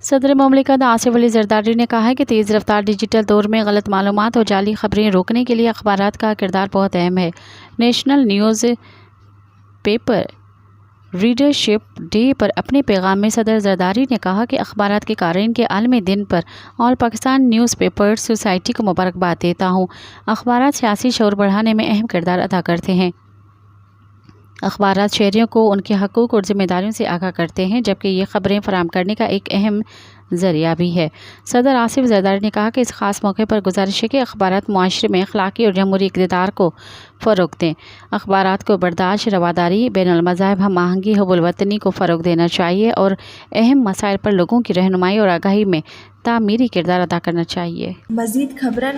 صدر مملکت آصف علی زرداری نے کہا ہے کہ تیز رفتار ڈیجیٹل دور میں غلط معلومات اور جعلی خبریں روکنے کے لیے اخبارات کا کردار بہت اہم ہے۔ National newspaper readership day پر اپنے پیغام میں صدر زرداری نے کہا کہ اخبارات کے قارئین کے عالمی دن پر آل پاکستان نیوز پیپرز سوسائٹی کو مبارکباد دیتا ہوں۔ اخبارات سیاسی شعور بڑھانے میں اہم کردار ادا کرتے ہیں۔ اخبارات شہریوں کو ان کے حقوق اور ذمہ داریوں سے آگاہ کرتے ہیں، جبکہ یہ خبریں فراہم کرنے کا ایک اہم ذریعہ بھی ہے۔ صدر آصف زرداری نے کہا کہ اس خاص موقع پر گزارش ہے کہ اخبارات معاشرے میں اخلاقی اور جمہوری اقتدار کو فروغ دیں۔ اخبارات کو برداشت، رواداری، بین المذاہب ہم آہنگی، حب الوطنی کو فروغ دینا چاہیے اور اہم مسائل پر لوگوں کی رہنمائی اور آگاہی میں تعمیری کردار ادا کرنا چاہیے۔ مزید خبرن